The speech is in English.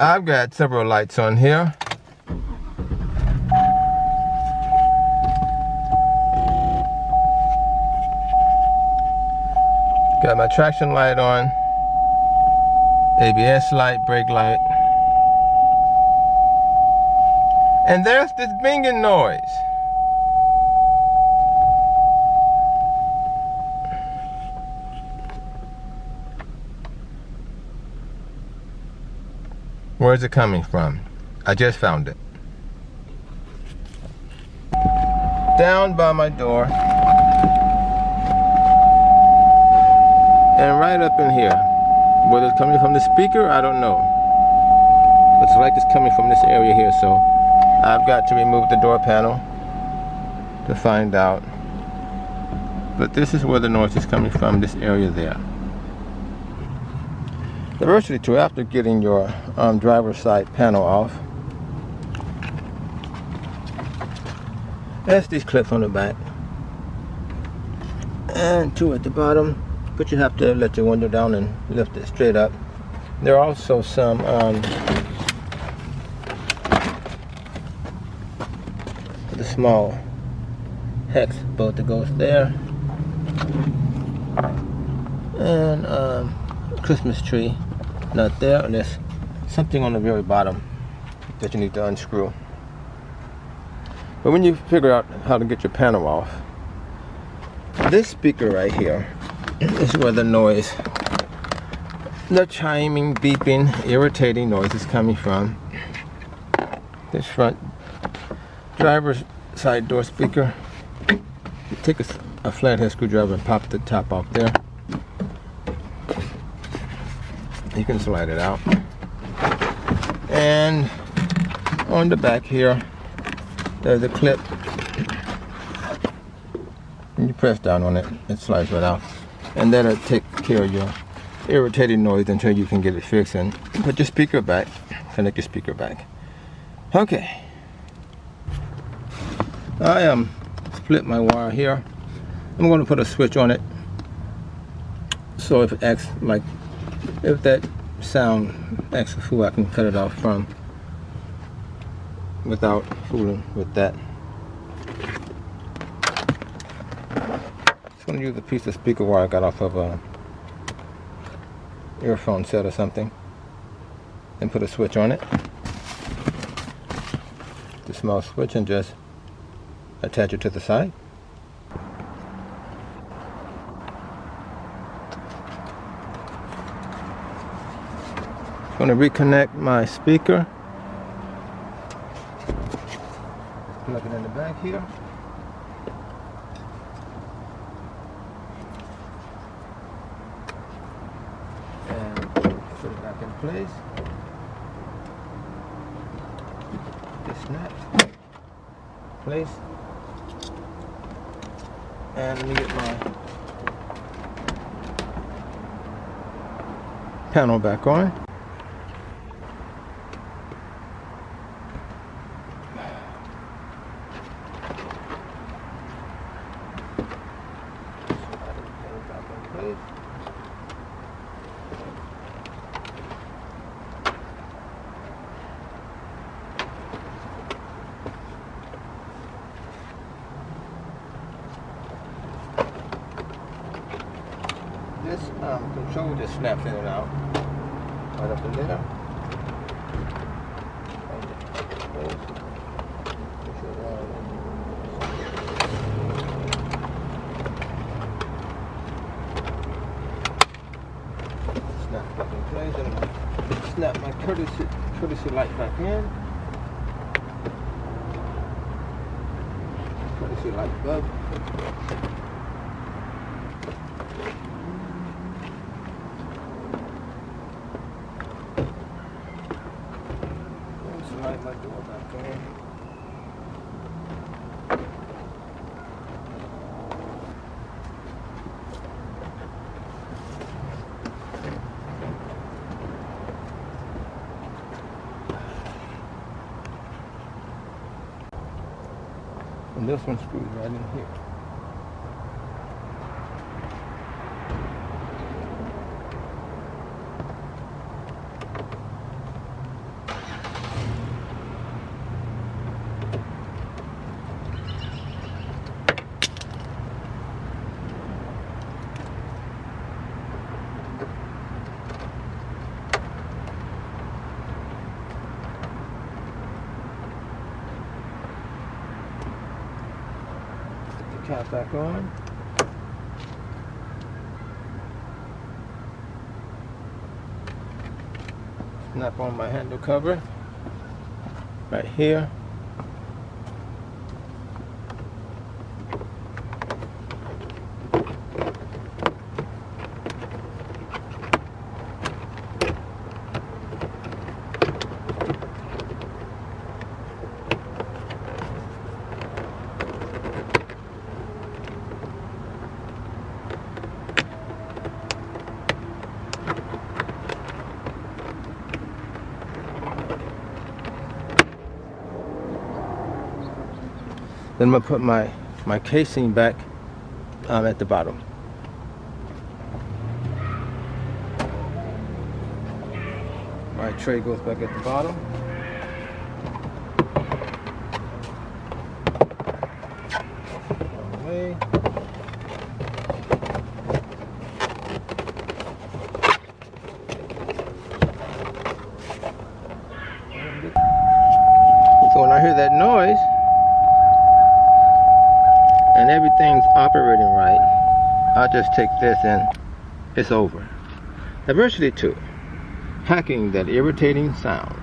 I've got several lights on here. Got my traction light on, ABS light, brake light. And there's this binging noise. Where's it coming from? I just found it. Down by my door. And right up in here. Whether it's coming from the speaker, I don't know. Looks like it's coming from this area here, so I've got to remove the door panel to find out. But this is where the noise is coming from, this area there. Diversity 2, after getting your driver's side panel off, that's these clips on the back and 2 at the bottom, but you have to let your window down and lift it straight up. There are also some the small hex bolt that goes there, and Christmas tree not there, and there's something on the very bottom that you need to unscrew. But when you figure out how to get your panel off, this speaker right here is where the noise, the chiming, beeping, irritating noise is coming from. This front driver's side door speaker. You take a flathead screwdriver and pop the top off there. You can slide it out. And on the back here, there's a clip. And you press down on it, it slides right out. And that'll take care of your irritating noise until you can get it fixed and put your speaker back. Connect your speaker back. Okay. I split my wire here. I'm going to put a switch on it. So if it acts like, if that sound acts a fool, I can cut it off from without fooling with that. Just going to use a piece of speaker wire I got off of a earphone set or something and put a switch on it. The small switch, and just attach it to the side. I'm going to reconnect my speaker. Plug it in the back here. And put it back in place. It snaps. Place. And let me get my panel back on. This control just snaps in and out. Right up in there. Snap back in place, and snap my courtesy light back in. Courtesy light bulb. Slide my door back in. And this one screws right in here. cap back on. Snap on my handle cover right here. Then I'm going to put my casing back at the bottom. My tray goes back at the bottom. Wrong way. So when I hear that noise, and everything's operating right, I'll just take this and it's over. Adversity 2, hacking that irritating sound.